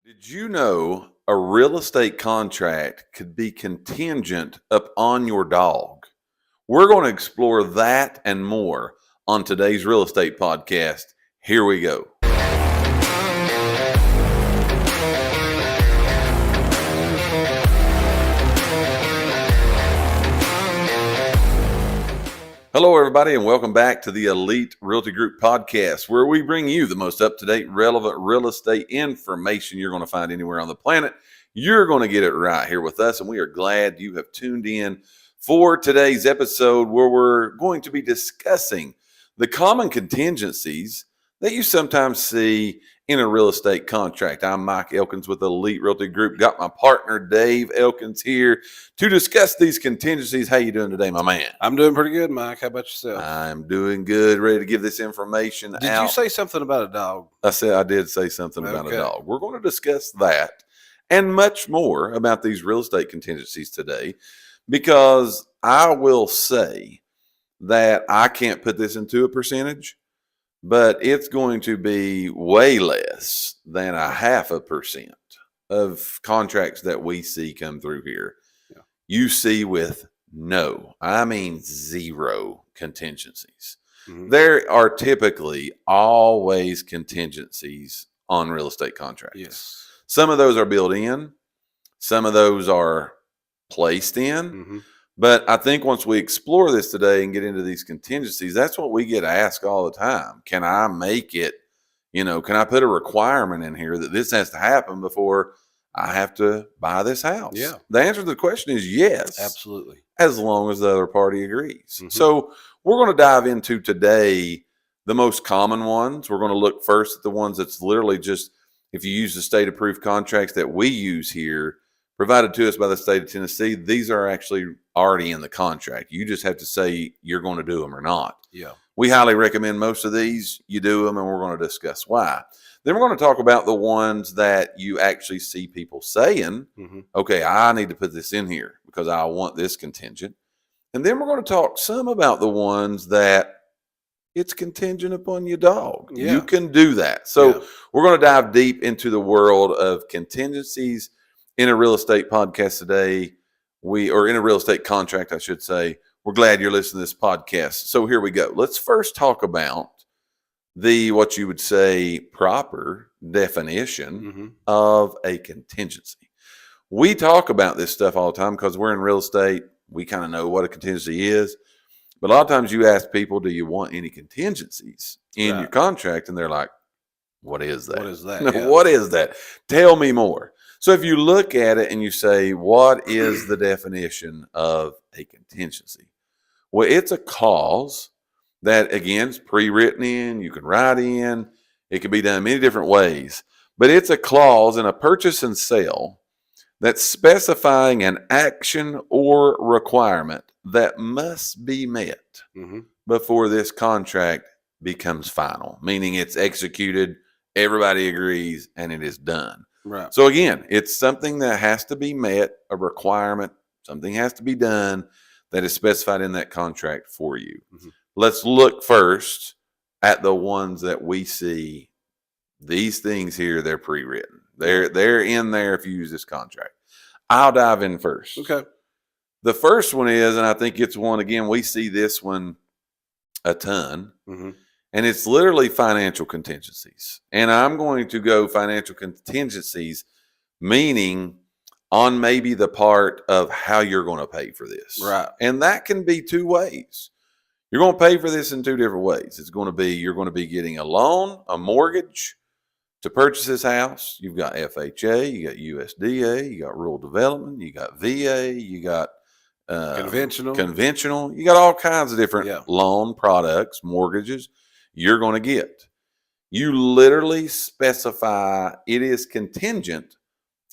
Did you know a real estate contract could be contingent upon your dog? We're going to explore that and more on today's real estate podcast. Here we go. Hello, everybody, and welcome back to the Elite Realty Group podcast, where we bring you the most up-to-date, relevant real estate information you're going to find anywhere on the planet. You're going to get it right here with us, and we are glad you have tuned in for today's episode, where we're going to be discussing the common contingencies that you sometimes see in a real estate contract. I'm Mike Elkins with Elite Realty Group. Got my partner Dave Elkins here to discuss these contingencies. How you doing today, my man? I'm doing pretty good, Mike. How about yourself? I'm doing good, ready to give this information out. Did you say something about a dog? I did say something about a dog. We're going to discuss that and much more about these real estate contingencies today, because I will say that I can't put this into a percentage, but it's going to be way less than 0.5% of contracts that we see come through here. Yeah. You see with zero contingencies. Mm-hmm. There are typically always contingencies on real estate contracts. Yes. Some of those are built in, some of those are placed in. Mm-hmm. But I think once we explore this today and get into these contingencies, that's what we get asked all the time. Can I make it, can I put a requirement in here that this has to happen before I have to buy this house? Yeah. The answer to the question is yes. Absolutely. As long as the other party agrees. Mm-hmm. So we're going to dive into today the most common ones. We're going to look first at the ones that's literally just, if you use the state approved contracts that we use here, provided to us by the state of Tennessee, these are actually already in the contract. You just have to say you're going to do them or not. Yeah. We highly recommend most of these. You do them, and we're going to discuss why. Then we're going to talk about the ones that you actually see people saying, Mm-hmm. okay, I need to put this in here because I want this contingent. And then we're going to talk some about the ones that it's contingent upon your dog. Yeah. You can do that. So we're going to dive deep into the world of contingencies in a real estate podcast today. Or in a real estate contract, I should say. We're glad you're listening to this podcast. So here we go. Let's first talk about what you would say proper definition Mm-hmm. of a contingency. We talk about this stuff all the time because we're in real estate. We kind of know what a contingency is. But a lot of times you ask people, do you want any contingencies in your contract? And they're like, what is that? What is that? Yeah. What is that? Tell me more. So if you look at it and you say, what is the definition of a contingency? Well, it's a clause that, again, is pre-written in. You can write in. It can be done many different ways. But it's a clause in a purchase and sale that's specifying an action or requirement that must be met Mm-hmm. before this contract becomes final, meaning it's executed, everybody agrees, and it is done. Right. So again, it's something that has to be met, a requirement, something has to be done that is specified in that contract for you. Mm-hmm. Let's look first at the ones that we see. These things here, they're pre-written. They're in there if you use this contract. I'll dive in first. Okay. The first one is, and I think it's one, again, we see this one a ton. Mm-hmm. And it's literally financial contingencies. And I'm going to go financial contingencies, meaning on maybe the part of how you're going to pay for this. Right. And that can be two ways. You're going to pay for this in two different ways. It's going to be, you're going to be getting a loan, a mortgage to purchase this house. You've got FHA, you got USDA, you got rural development, you got VA, you got conventional. You got all kinds of different loan products, mortgages you're going to get. You literally specify it is contingent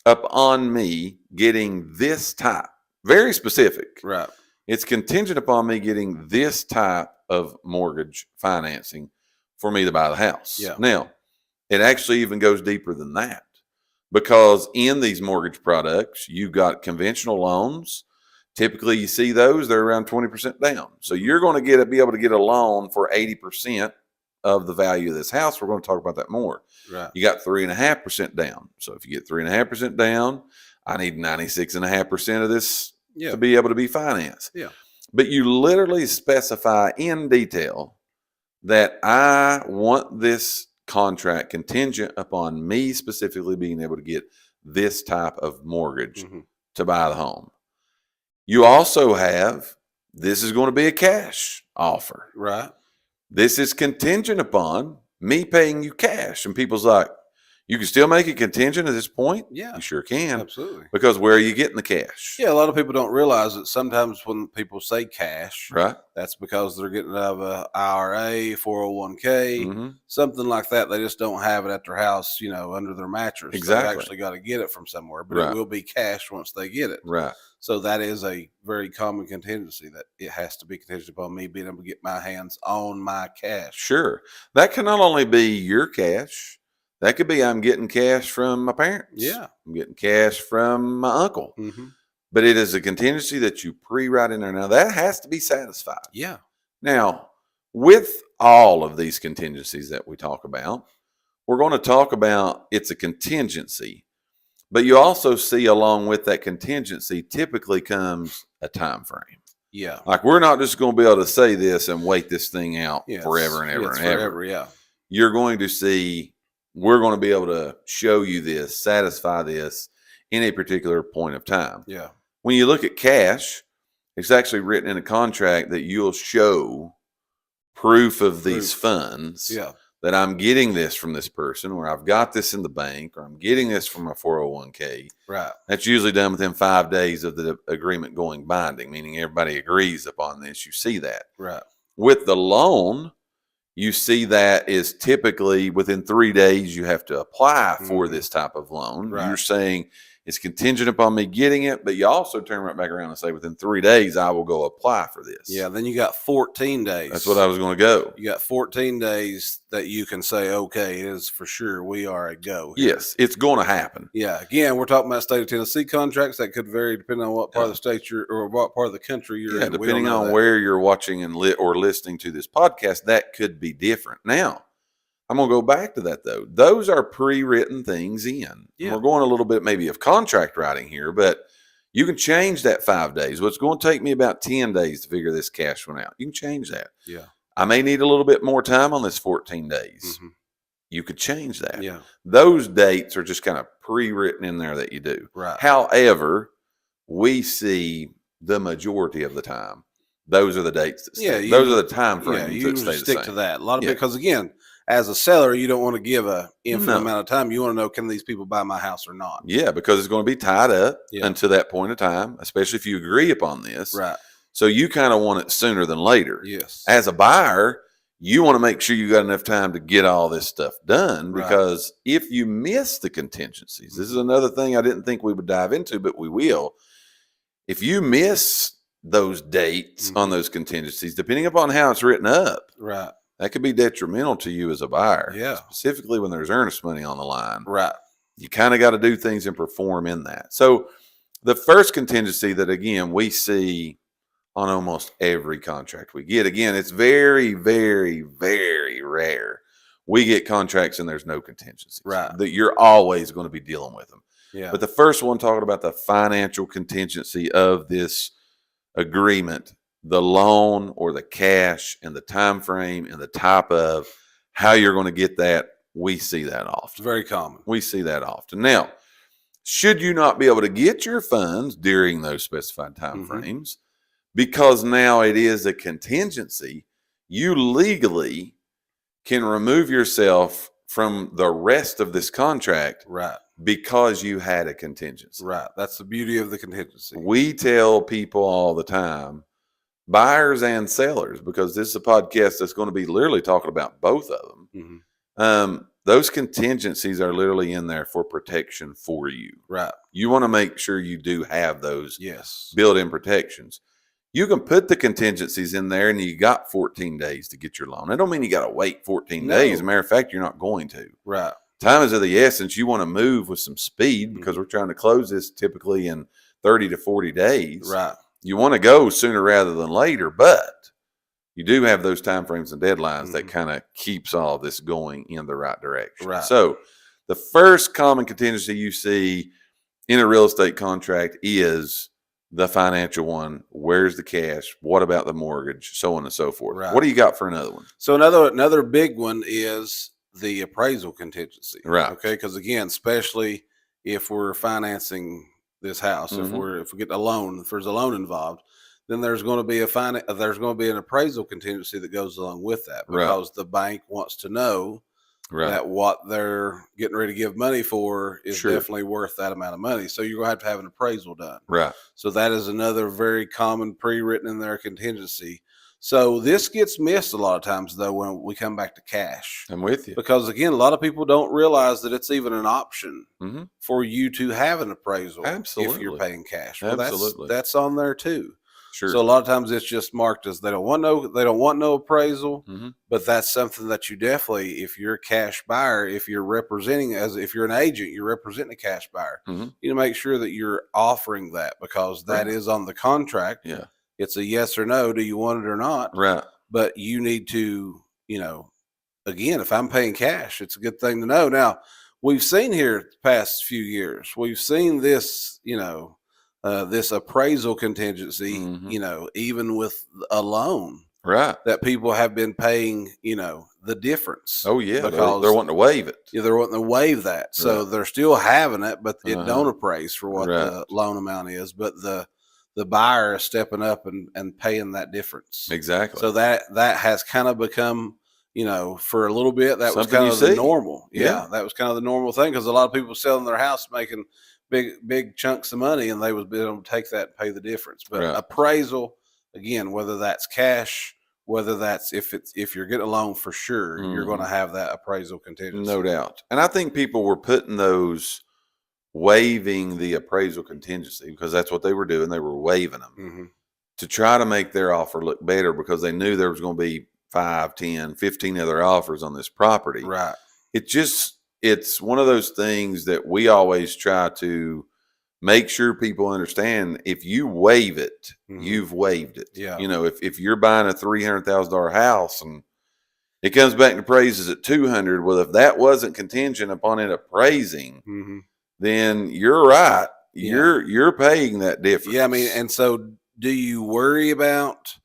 upon me getting this type. Very specific. Right. It's contingent upon me getting this type of mortgage financing for me to buy the house. Yeah. Now, it actually even goes deeper than that, because in these mortgage products, you've got conventional loans. Typically, you see those, they're around 20% down. So you're going to be able to get a loan for 80% of the value of this house. We're going to talk about that more. Right. You got 3.5% down. So if you get 3.5% down, I need 96.5% of this to be able to be financed. Yeah. But you literally specify in detail that I want this contract contingent upon me specifically being able to get this type of mortgage to buy the home. You also have, this is going to be a cash offer. Right. This is contingent upon me paying you cash. And people's like, you can still make it contingent at this point? Yeah. You sure can. Absolutely. Because where are you getting the cash? Yeah, a lot of people don't realize that sometimes when people say cash, Right. that's because they're getting it out of an IRA, 401k, something like that. They just don't have it at their house, under their mattress. Exactly. They actually got to get it from somewhere, but Right. it will be cash once they get it. Right. So that is a very common contingency, that it has to be contingent upon me being able to get my hands on my cash. Sure. That can not only be your cash, that could be I'm getting cash from my parents. Yeah. I'm getting cash from my uncle. But it is a contingency that you pre-write in there. Now, that has to be satisfied. Yeah. Now, with all of these contingencies that we talk about, we're going to talk about it's a contingency. But you also see along with that contingency typically comes a time frame. Yeah. Like, we're not just going to be able to say this and wait this thing out forever and ever and ever. Yeah. You're going to see, we're going to be able to show you this, satisfy this in a particular point of time. Yeah. When you look at cash, it's actually written in a contract that you'll show proof of these funds. Yeah. That I'm getting this from this person, or I've got this in the bank, or I'm getting this from my 401k. Right. That's usually done within 5 days of the agreement going binding, meaning everybody agrees upon this. You see that. Right. With the loan, you see that is typically within 3 days you have to apply for this type of loan. Right. You're saying it's contingent upon me getting it, but you also turn right back around and say within 3 days I will go apply for this. Yeah, then you got 14 days. That's what I was going to go. You got 14 days that you can say, okay, it is for sure we are a go here. Yes, it's going to happen. Yeah, again, we're talking about state of Tennessee contracts. That could vary depending on what part of the state or what part of the country you're in. Depending on where you're watching and or listening to this podcast, that could be different. Now, I'm going to go back to that, though. Those are pre-written things in. Yeah. We're going a little bit maybe of contract writing here, but you can change that 5 days. Well, it's going to take me about 10 days to figure this cash one out. You can change that. Yeah. I may need a little bit more time on this 14 days. You could change that. Yeah. Those dates are just kind of pre-written in there that you do. Right. However, we see the majority of the time, those are the dates that stay. Those are the time frames that stay the stick same. to that. A lot of because, again, as a seller, you don't want to give a infinite amount of time. You want to know, can these people buy my house or not? Yeah, because it's going to be tied up until that point of time, especially if you agree upon this. Right. So you kind of want it sooner than later. Yes. As a buyer, you want to make sure you got enough time to get all this stuff done, because if you miss the contingencies, this is another thing I didn't think we would dive into, but we will. If you miss those dates on those contingencies, depending upon how it's written up, that could be detrimental to you as a buyer. Yeah. Specifically when there's earnest money on the line. Right. You kind of got to do things and perform in that. So the first contingency that, again, we see on almost every contract we get, again, it's very, very, very rare we get contracts and there's no contingencies. Right. That you're always going to be dealing with them. Yeah. But the first one, talking about the financial contingency of this agreement, the loan or the cash and the time frame and the type of how you're going to get that, we see that often. It's very common. We see that often. Now, should you not be able to get your funds during those specified time frames, because now it is a contingency, you legally can remove yourself from the rest of this contract because you had a contingency. Right. That's the beauty of the contingency. We tell people all the time, buyers and sellers, because this is a podcast that's going to be literally talking about both of them. Those contingencies are literally in there for protection for you. Right. You want to make sure you do have those Yes. built-in protections. You can put the contingencies in there and you got 14 days to get your loan. That don't mean you got to wait 14 days. As a matter of fact, you're not going to. Right. Time is of the essence. You want to move with some speed because we're trying to close this typically in 30 to 40 days. Right. You want to go sooner rather than later, but you do have those time frames and deadlines that kind of keeps all this going in the right direction. Right. So the first common contingency you see in a real estate contract is the financial one. Where's the cash? What about the mortgage? So on and so forth. Right. What do you got for another one? So another big one is the appraisal contingency. Right. Okay. Because again, especially if we're financing this house, if we get a loan, if there's a loan involved, then there's going to be an appraisal contingency that goes along with that, because the bank wants to know that what they're getting ready to give money for is definitely worth that amount of money. So you're going to have an appraisal done. Right. So that is another very common pre-written in their contingency. So this gets missed a lot of times, though, when we come back to cash. I'm with you. Because again, a lot of people don't realize that it's even an option for you to have an appraisal if you're paying cash. Well, that's on there too. Sure. So a lot of times it's just marked as they don't want no appraisal, but that's something that you definitely, if you're a cash buyer, if you're an agent, you're representing a cash buyer, you make sure that you're offering that, because that is on the contract. Yeah. It's a yes or no. Do you want it or not? Right. But you need to, again, if I'm paying cash, it's a good thing to know. Now, we've seen here the past few years, we've seen this, this appraisal contingency, even with a loan, that people have been paying, the difference. Oh yeah, because they're wanting to waive it. Yeah, they're wanting to waive that, so they're still having it, but it don't appraise for what the loan amount is. But the buyer is stepping up and paying that difference. Exactly. So that has kind of become, for a little bit, that was Something kind of the see. normal. Yeah, that was kind of the normal thing, because a lot of people selling their house making big chunks of money, and they was able to take that and pay the difference. But appraisal, again, whether that's cash, whether that's if you're getting a loan, for sure you're going to have that appraisal contingency. No doubt. And I think people were putting those, waiving the appraisal contingency, because that's what they were doing. They were waiving them to try to make their offer look better, because they knew there was going to be 5, 10, 15 other offers on this property. Right. It's one of those things that we always try to make sure people understand. If you waive it, you've waived it. Yeah. If you're buying a $300,000 house and it comes back and appraises at 200, well, if that wasn't contingent upon it appraising, then you're right. You're paying that difference. Yeah, I mean, and so do you worry about,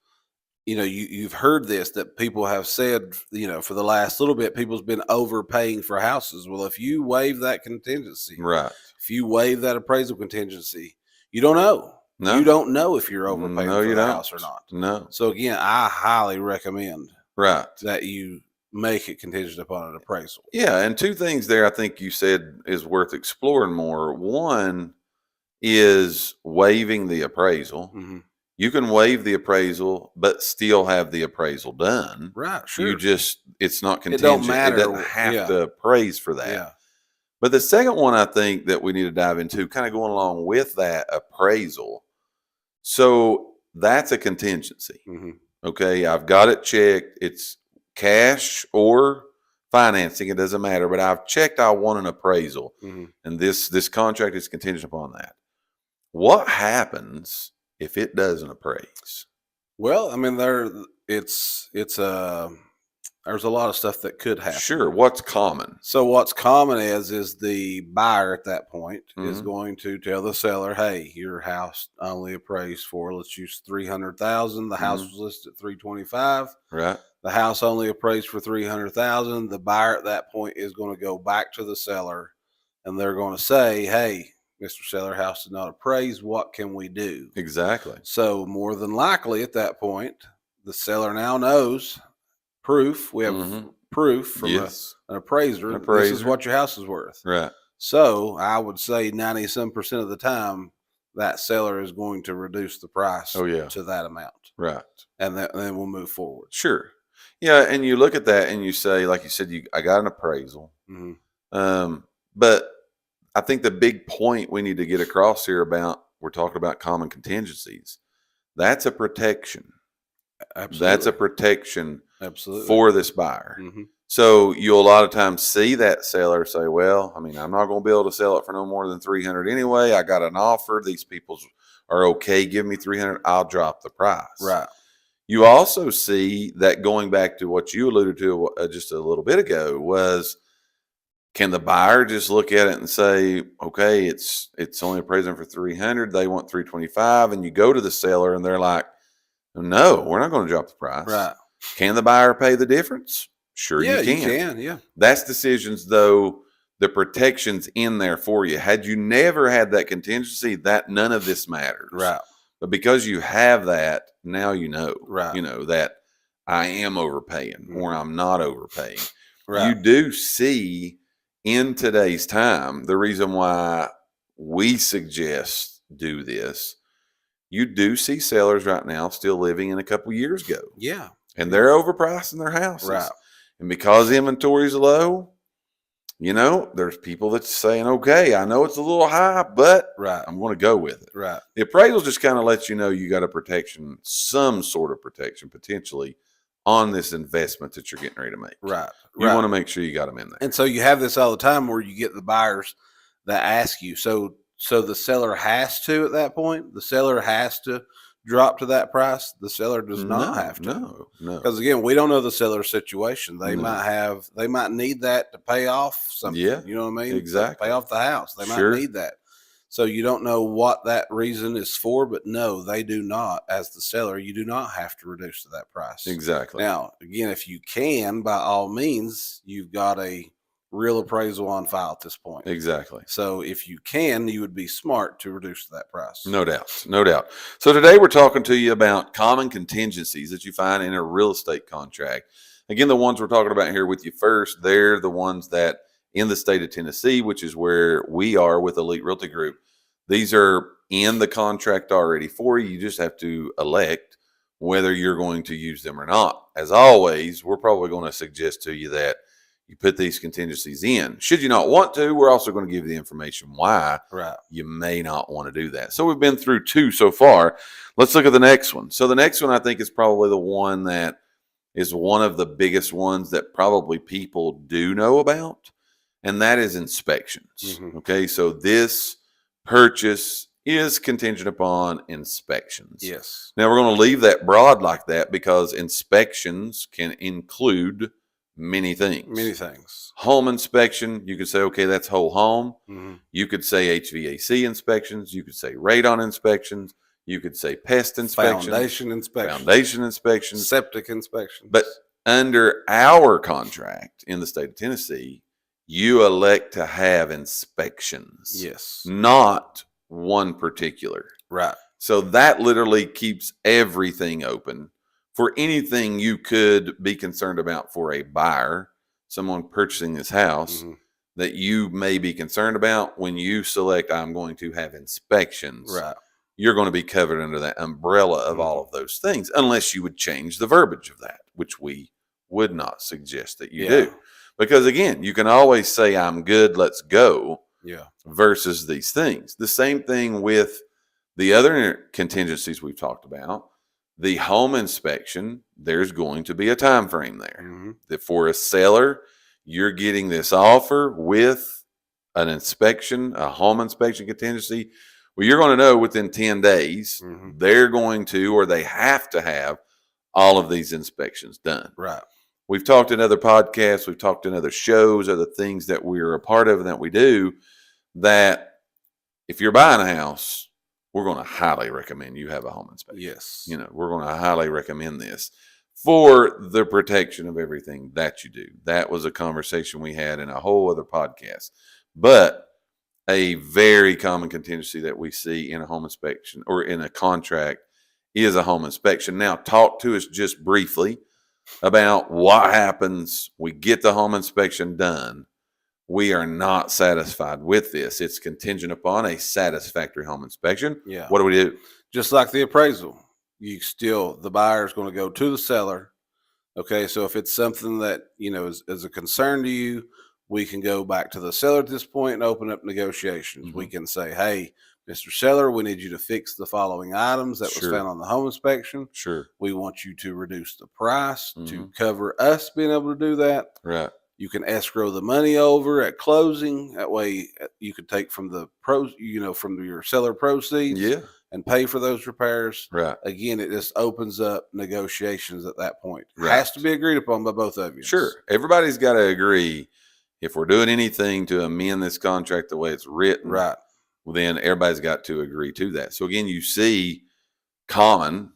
you've heard this, that people have said, for the last little bit, people's been overpaying for houses. Well, if you waive that contingency, if you waive that appraisal contingency, you don't know. No. You don't know if you're overpaying for the house or not. No. So again, I highly recommend that you make it contingent upon an appraisal. Yeah, and two things there I think you said is worth exploring more. One is waiving the appraisal. You can waive the appraisal, but still have the appraisal done. Right, sure. It's not contingent. It don't matter. It doesn't have to appraise for that. Yeah. But the second one I think that we need to dive into, kind of going along with that appraisal. So that's a contingency. Okay, I've got it checked. It's cash or financing. It doesn't matter. But I've checked I want an appraisal. And this contract is contingent upon that. What happens if it doesn't appraise? Well, I mean, there's a lot of stuff that could happen. Sure. What's common? So what's common is the buyer at that point is going to tell the seller, "Hey, your house only appraised for, let's use 300,000. The house was listed at 325. Right. The house only appraised for 300,000. The buyer at that point is going to go back to the seller, and they're going to say, "Hey, Mr. Seller, house did not appraise. What can we do?" Exactly. So more than likely at that point, the seller now knows proof. We have proof from an appraiser. This is what your house is worth. Right. So I would say 90% of the time, that seller is going to reduce the price to that amount. Right. And then we'll move forward. Sure. Yeah. And you look at that and you say, like you said, I got an appraisal. But I think the big point we need to get across here we're talking about common contingencies. That's a protection. Absolutely. That's a protection for this buyer. So you'll a lot of times see that seller say, well, I mean, I'm not going to be able to sell it for no more than 300 anyway. I got an offer. These people are okay. Give me 300. I'll drop the price. Right. You also see that going back to what you alluded to just a little bit ago was, can the buyer just look at it and say, okay, it's only appraising for 300, they want 325, and you go to the seller and they're like, no, we're not going to drop the price. Right. Can the buyer pay the difference? Sure, Yeah, you you can. Yeah. That's decisions, though. The protection's in there for you. Had you never had that contingency, that none of this matters. Right. But because you have that, now you know. Right. You know that I am overpaying or I'm not overpaying. Right. You do see in today's time, the reason why we suggest do this, you do see sellers right now still living in a couple years ago. Yeah. And they're overpricing their houses. Right. And because inventory is low, you know, there's people that's saying, okay, I know it's a little high, but Right. I'm going to go with it. Right. The appraisal just kind of lets you know you got a protection, some sort of protection potentially on this investment that you're getting ready to make. Right. You want to make sure you got them in there. And so you have this all the time where you get the buyers that ask you. So the seller has to, at that point, the seller has to drop to that price. The seller does not have to. No. Because again, we don't know the seller's situation. They No. they might need that to pay off something. Yeah, You know what I mean? exactly. Pay off the house. They Sure. might need that. So you don't know what that reason is for, but no, they do not. As the seller, you do not have to reduce to that price. Exactly. Now, again, if you can, by all means, you've got a real appraisal on file at this point. Exactly. So if you can, you would be smart to reduce that price. No doubt. No doubt. So today we're talking to you about common contingencies that you find in a real estate contract. Again, the ones we're talking about here with you first, they're the ones that in the state of Tennessee, which is where we are with Elite Realty Group. These are in the contract already for you. You just have to elect whether you're going to use them or not. As always, we're probably going to suggest to you that you put these contingencies in. Should you not want to, we're also going to give you the information why you may not want to do that. So we've been through 2 so far. Let's look at the next one. So the next one I think is probably the one that is one of the biggest ones that probably people do know about, and that is inspections. Okay, so this purchase is contingent upon inspections. Yes. Now we're going to leave that broad like that because inspections can include many things. Many things. Home inspection, you could say, okay, that's whole home. You could say HVAC inspections. You could say radon inspections. You could say pest inspections. Foundation inspections. Septic inspections. But under our contract in the state of Tennessee, you elect to have inspections. Yes. Not one particular. Right. So that literally keeps everything open for anything you could be concerned about for a buyer, someone purchasing this house that you may be concerned about. When you select, I'm going to have inspections. Right. You're going to be covered under that umbrella of all of those things, unless you would change the verbiage of that, which we would not suggest that you do. Because again, you can always say, I'm good, let's go, versus these things. The same thing with the other contingencies we've talked about. The home inspection, there's going to be a time frame there. That for a seller, you're getting this offer with an inspection, a home inspection contingency. Well, you're going to know within 10 days, they're going to, or they have to have all of these inspections done. Right. We've talked in other podcasts, we've talked in other shows, other things that we're a part of and that we do, that if you're buying a house, we're going to highly recommend you have a home inspection. Yes. You know, we're going to highly recommend this for the protection of everything that you do. That was a conversation we had in a whole other podcast. But a very common contingency that we see in a home inspection or in a contract is a home inspection. Now, talk to us just briefly about what happens. We get the home inspection done. We are not satisfied with this. It's contingent upon a satisfactory home inspection. Yeah. What do we do? Just like the appraisal, the buyer is going to go to the seller. Okay. So if it's something that, is a concern to you, we can go back to the seller at this point and open up negotiations. We can say, hey, Mr. Seller, we need you to fix the following items that was found on the home inspection. Sure. We want you to reduce the price to cover us being able to do that. Right. You can escrow the money over at closing. That way you could take from the from your seller proceeds. Yeah. and pay for those repairs, Right. again, it just opens up negotiations at that point. Right. Has to be agreed upon by both of you. Sure. Everybody's got to agree. If we're doing anything to amend this contract the way it's written, Right. well, then everybody's got to agree to that. So again, you see common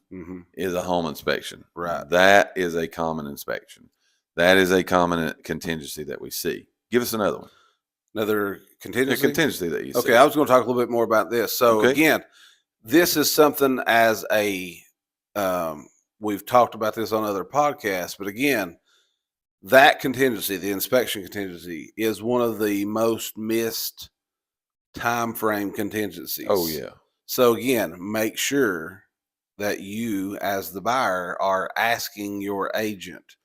is a home inspection. Right. That is a common inspection. That is a common contingency that we see. Give us another one. Another contingency? A contingency that you see. Okay, I was going to talk a little bit more about this. So again, this is something as a we've talked about this on other podcasts, but again, that contingency, the inspection contingency, is one of the most missed time frame contingencies. Oh yeah. So again, make sure that you, as the buyer, are asking your agent,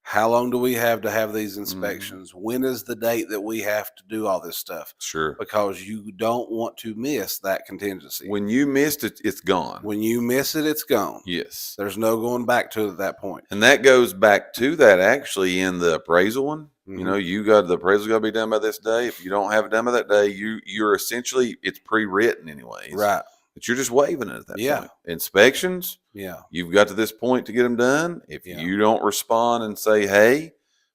how long do we have to have these inspections? When is the date that we have to do all this stuff? Sure. Because you don't want to miss that contingency. When you missed it, it's gone. When you miss it, it's gone. Yes. There's no going back to it at that point. And that goes back to that actually in the appraisal one. You know, the appraisal got to be done by this day. If you don't have it done by that day, you're essentially, it's pre-written anyways. Right. But you're just waiving it at that Yeah. point. Inspections, Yeah. you've got to this point to get them done. If you don't respond and say, hey,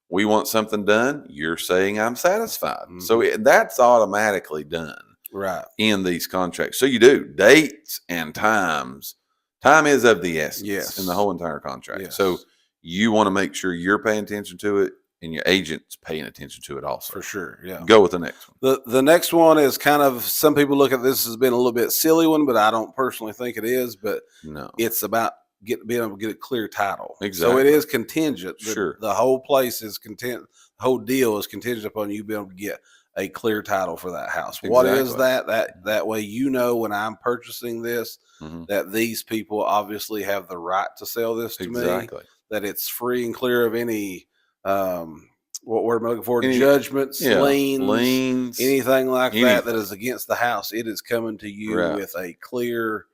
we want something done, you're saying I'm satisfied. So that's automatically done in these contracts. So you do dates and times. Time is of the essence in the whole entire contract. Yes. So you want to make sure you're paying attention to it and your agent's paying attention to it also. For sure. Yeah. Go with the next one. The next one is kind of, some people look at this as being a little bit silly one, but I don't personally think it is. But no, it's about being able to get a clear title. Exactly. So it is contingent. Sure. The whole place is content. The whole deal is contingent upon you being able to get a clear title for that house. Exactly. What is that? That way, you know, when I'm purchasing this, that these people obviously have the right to sell this to me. That it's free and clear of any what word am I looking for? Judgments, liens, anything like that is against the house. It is coming to you with a clear,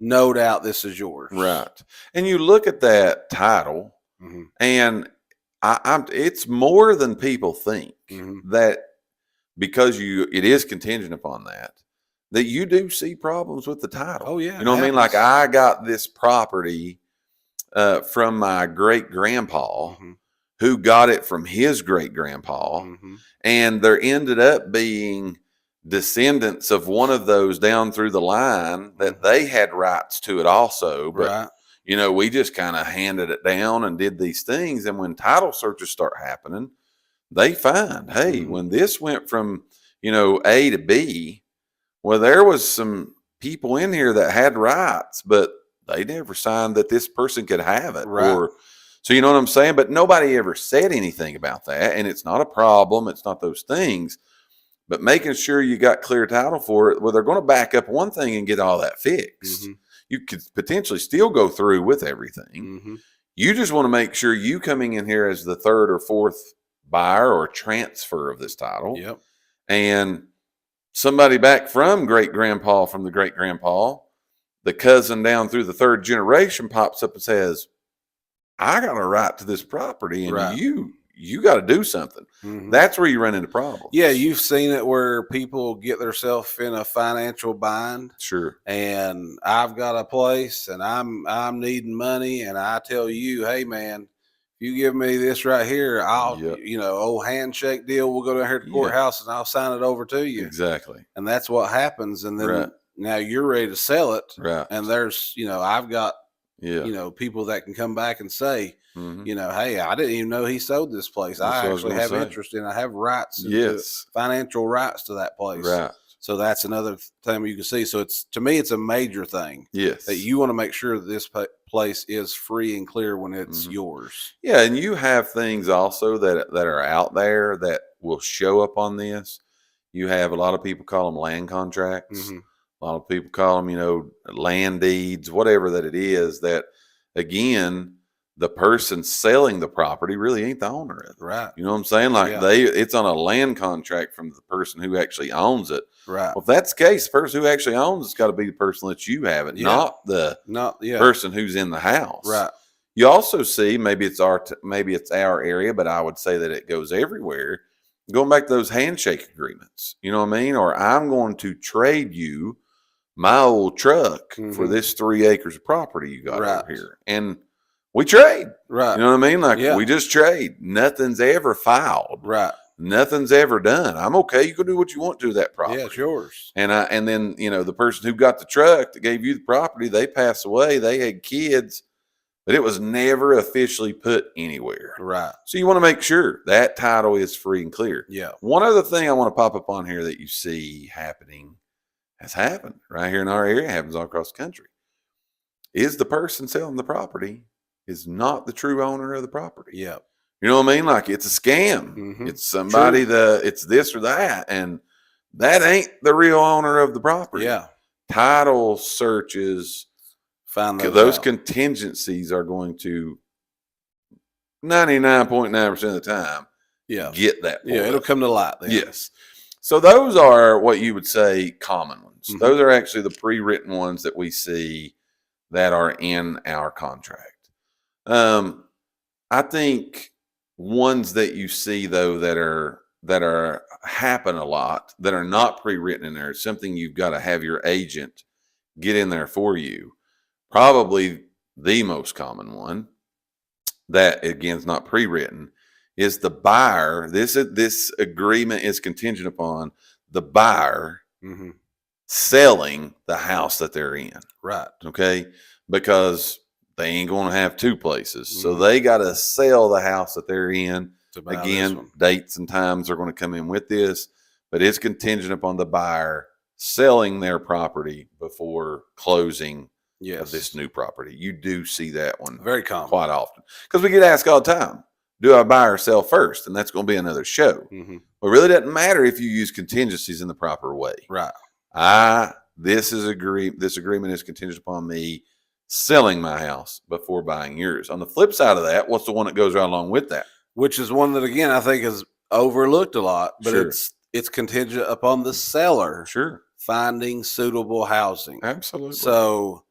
no doubt this is yours. Right. And you look at that title, and it's more than people think that because it is contingent upon that you do see problems with the title. Oh yeah. You know what I mean? Like I got this property from my great grandpa who got it from his great grandpa. And there ended up being descendants of one of those down through the line that they had rights to it also. But, you know, we just kind of handed it down and did these things. And when title searches start happening, they find, hey, when this went from, you know, A to B, well, there was some people in here that had rights, but they never signed that this person could have it. Or, so you know what I'm saying? But nobody ever said anything about that. And it's not a problem. It's not those things. But making sure you got clear title for it, well, they're going to back up one thing and get all that fixed. You could potentially still go through with everything. You just want to make sure you coming in here as the third or fourth buyer or transfer of this title. And somebody back from great grandpa, from the great grandpa, the cousin down through the third generation pops up and says, I got a right to this property and you got to do something. That's where you run into problems. Yeah, you've seen it where people get themselves in a financial bind. Sure. And I've got a place and I'm needing money, and I tell you, hey man, you give me this right here, I'll, you know, old handshake deal. We'll go down here to the courthouse and I'll sign it over to you. Exactly. And that's what happens. And then now you're ready to sell it. And there's, you know, I've got, you know, people that can come back and say, you know, hey, I didn't even know he sold this place. I actually have interest in, I have rights, financial rights to that place. So that's another thing you can see. So it's, to me, it's a major thing. That you want to make sure that this place is free and clear when it's yours. Yeah. And you have things also that are out there that will show up on this. You have a lot of people call them land contracts. A lot of people call them, you know, land deeds, whatever that it is, that again, the person selling the property really ain't the owner of it. You know what I'm saying? Like it's on a land contract from the person who actually owns it. Well, if that's the case, the person who actually owns it's got to be the person that you have it, not the person who's in the house. You also see, maybe it's our area, but I would say that it goes everywhere. Going back to those handshake agreements, you know what I mean? Or I'm going to trade you my old truck for Mhm. this 3 acres of property you got Right. over here. And we trade. Right. You know what I mean? Like Yeah. we just trade. Nothing's ever filed. Right. Nothing's ever done. I'm okay. You can do what you want to that property. Yeah, it's yours. And then, the person who got the truck that gave you the property, they passed away. They had kids, but it was never officially put anywhere. Right. So you want to make sure that title is free and clear. Yeah. One other thing I want to pop up on here that you see happening has happened right here in our area, happens all across the country, is the person selling the property is not the true owner of the property. Yeah. You know what I mean? Like it's a scam. Mhm. It's somebody True. it's this or that. And that ain't the real owner of the property. Yeah. Title searches, Find those out. contingencies are going to 99.9% of the time Yeah. get that. Yeah, it'll come to light then. Yes. So those are what you would say common ones. Mhm. Those are actually the pre-written ones that we see that are in our contract. I think ones that you see though that are happen a lot that are not pre-written in there, something you've got to have your agent get in there for you. Probably the most common one that again is not pre-written is the buyer. This agreement is contingent upon the buyer Mhm. selling the house that they're in. Right. Okay, because they ain't going to have two places, so Mhm. they got to sell the house that they're in. To buy this Again, one. dates and times are going to come in with this, but it's contingent upon the buyer selling their property before closing Yes. of this new property. You do see that one Very common. quite often because we get asked all the time, do I buy or sell first? And that's going to be another show. Mhm. It really doesn't matter if you use contingencies in the proper way. Right. This agreement is contingent upon me selling my house before buying yours. On the flip side of that, what's the one that goes right along with that? Which is one that again I think is overlooked a lot, but Sure. it's contingent upon the seller Sure. finding suitable housing. Absolutely. So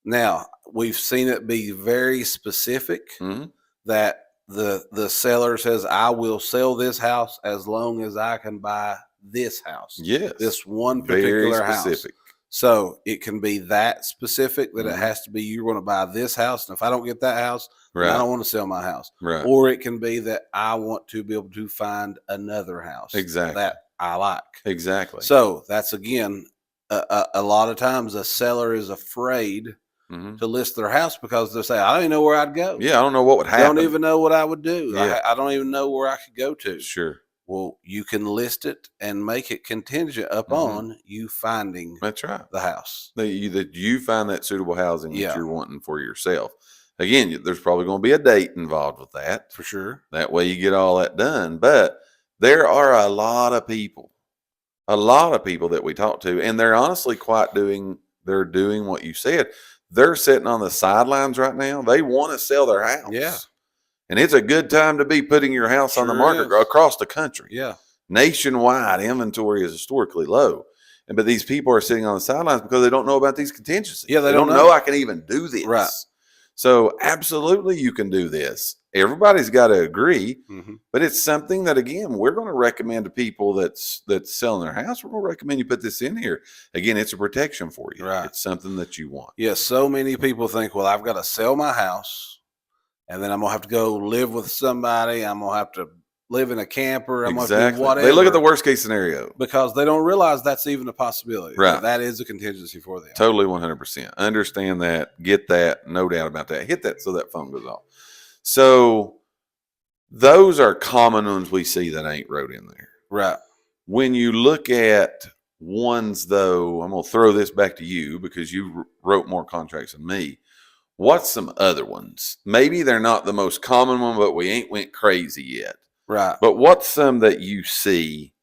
now we've seen it be very specific Mhm. that the seller says, I will sell this house as long as I can buy this house. Yes. This one Very particular house. specific. So it can be that specific that Mhm. it has to be you're going to buy this house. And if I don't get that house, then I Right. don't want to sell my house. Right. Or it can be that I want to be able to find another house Exactly. that I like. Exactly. So that's again, a lot of times a seller is afraid Mhm. to list their house because they'll say, I don't even know where I'd go. Yeah, I don't know what would happen. Don't even know what I would do. Yeah. I don't even know where I could go to. Sure. Well, you can list it and make it contingent upon you finding That's right. the house. That you find that suitable housing Yeah. that you're wanting for yourself. Again, there's probably going to be a date involved with that. For sure. That way you get all that done. But there are a lot of people that we talk to, and they're honestly they're doing what you said. They're sitting on the sidelines right now. They want to sell their house. Yeah. And it's a good time to be putting your house on the Sure market is. across the country. Yeah. Nationwide, inventory is historically low. But these people are sitting on the sidelines because they don't know about these contingencies. Yeah, they don't don't know. know I can even do this. Right. So absolutely you can do this. Everybody's got to agree, Mhm. but it's something that again we're going to recommend to people that's selling their house. We're going to recommend you put this in here. Again, it's a protection for you. Right. It's something that you want. Yeah. So many people think, well, I've got to sell my house and then I'm going to have to go live with somebody. I'm going to have to live in a camper. I'm going to have to do whatever. They look at the worst case scenario because they don't realize that's even a possibility. Right. That is a contingency for them. Totally 100%. Understand that. Get that. No doubt about that. Hit that so that phone goes off. So those are common ones we see that ain't wrote in there. Right. When you look at ones, though, I'm going to throw this back to you because you wrote more contracts than me. What's some other ones? Maybe they're not the most common one, but we ain't went crazy yet. Right. But what's some that you see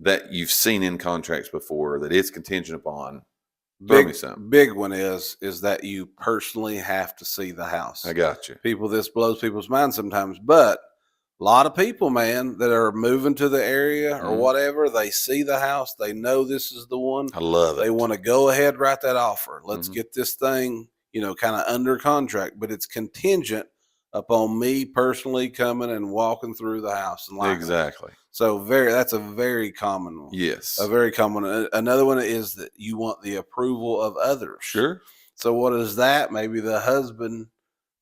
that you've seen in contracts before that it's contingent upon? Throw me some. Big one is that you personally have to see the house. I got you. This blows people's minds sometimes, but a lot of people, man, that are moving to the area or whatever, they see the house, they know this is the one. I love it. They want to go ahead, write that offer. Let's get this thing, kind of under contract, but it's contingent upon me personally coming and walking through the house and liking it. Exactly. So that's a very common one. Yes. A very common one. Another one is that you want the approval of others. Sure. So what is that? Maybe the husband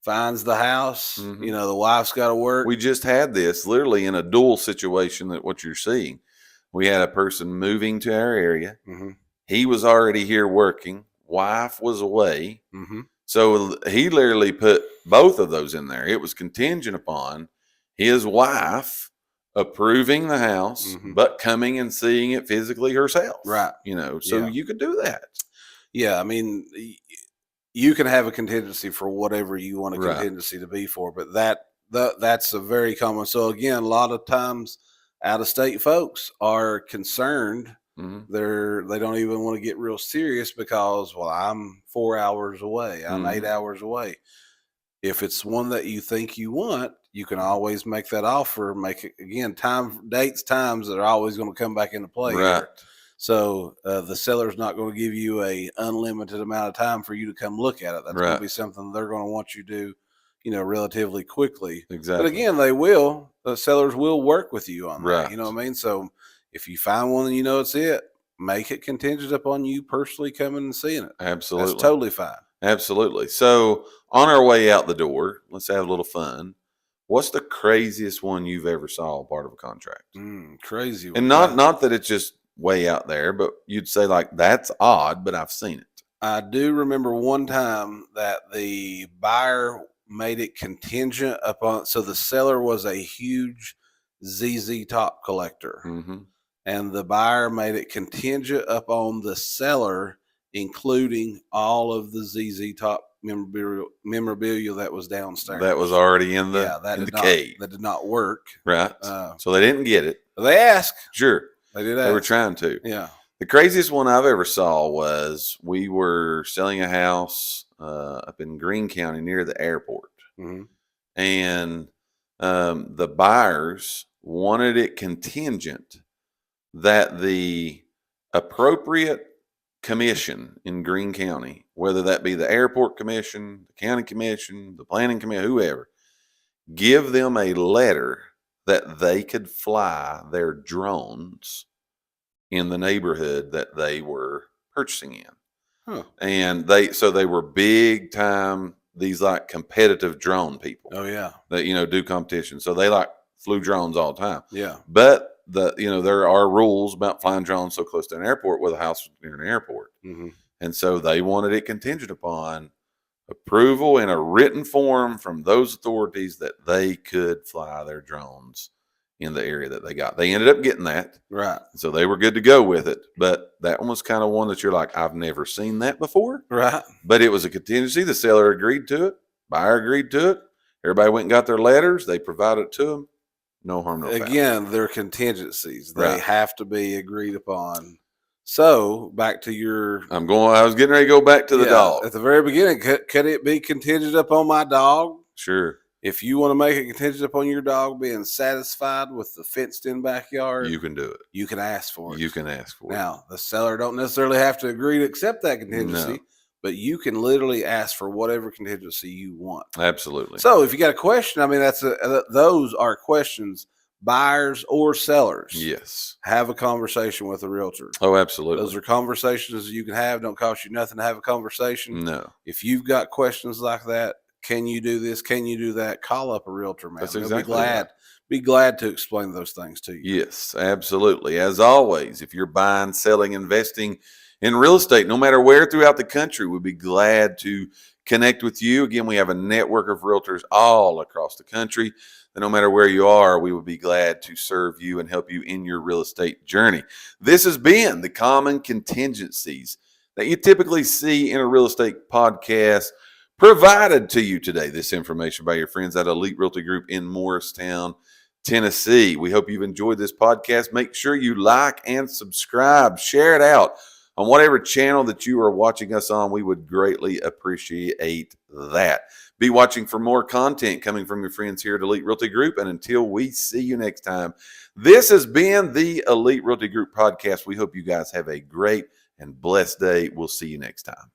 finds the house. Mhm. The wife's got to work. We just had this literally in a dual situation that what you're seeing. We had a person moving to our area. Mm-hmm. He was already here working. Wife was away. Mm-hmm. So he literally put both of those in there. It was contingent upon his wife approving the house, Mm-hmm. but coming and seeing it physically herself. Right. So Yeah. you could do that. Yeah. I mean, you can have a contingency for whatever you want a Right. contingency to be for, but that's a very common. So again, a lot of times out of state folks are concerned. Mhm. They don't even want to get real serious because, well, I'm 4 hours away. I'm 8 Mhm. hours away. If it's one that you think you want, you can always make that offer. Make it again, dates, times that are always going to come back into play Right. here. So the seller's not going to give you a unlimited amount of time for you to come look at it. That's going Right. to be something they're going to want you to do, relatively quickly. Exactly. But again, the sellers will work with you on that. Right. You know what I mean? So if you find one and it's it, make it contingent upon you personally coming and seeing it. Absolutely. That's totally fine. Absolutely. So on our way out the door, let's have a little fun. What's the craziest one you've ever saw part of a contract? Crazy. And not that it's just way out there, but you'd say like that's odd, but I've seen it. I do remember one time that the buyer made it contingent upon. So the seller was a huge ZZ Top collector, Mm-hmm. and the buyer made it contingent upon the seller including all of the ZZ Top memorabilia that was downstairs. That was already in the cave. That did not work. Right. So they didn't get it. They asked. Sure. They did ask. They were trying to. Yeah. The craziest one I've ever saw was we were selling a house up in Greene County near the airport. Mm-hmm. And the buyers wanted it contingent that the appropriate commission in Greene County, whether that be the airport commission, the county commission, the planning commission, whoever, give them a letter that they could fly their drones in the neighborhood that they were purchasing in. Huh. And they were big time, these like competitive drone people. Oh yeah. That, do competition. So they like flew drones all the time. Yeah. But there are rules about flying drones so close to an airport with a house near an airport. Mm-hmm. And so they wanted it contingent upon approval in a written form from those authorities that they could fly their drones in the area that they got. They ended up getting that. Right. So they were good to go with it. But that one was kind of one that you're like, I've never seen that before. Right. But it was a contingency. The seller agreed to it. Buyer agreed to it. Everybody went and got their letters. They provided it to them. No harm, no foul. Again, they're contingencies. They Right. have to be agreed upon. So back to your. I was getting ready to go back to the dog. At the very beginning, could it be contingent upon my dog? Sure. If you want to make it contingent upon your dog being satisfied with the fenced-in backyard, You can do it. you can ask for it. You can ask for it. Now, the seller don't necessarily have to agree to accept that contingency, No. but you can literally ask for whatever contingency you want. Absolutely. So if you got a question, I mean, those are questions, buyers or sellers. Yes. Have a conversation with a realtor. Oh, absolutely. Those are conversations you can have. Don't cost you nothing to have a conversation. No. If you've got questions like that, can you do this? Can you do that? Call up a realtor, man. That's They'll exactly be glad to explain those things to you. Yes, absolutely. As always, if you're buying, selling, investing in real estate, no matter where throughout the country, we'd be glad to connect with you. Again, we have a network of realtors all across the country. And no matter where you are, we would be glad to serve you and help you in your real estate journey. This has been the common contingencies that you typically see in a real estate podcast provided to you today. This information by your friends at Elite Realty Group in Morristown, Tennessee. We hope you've enjoyed this podcast. Make sure you like and subscribe. Share it out on whatever channel that you are watching us on. We would greatly appreciate that. Be watching for more content coming from your friends here at Elite Realty Group. And until we see you next time, this has been the Elite Realty Group podcast. We hope you guys have a great and blessed day. We'll see you next time.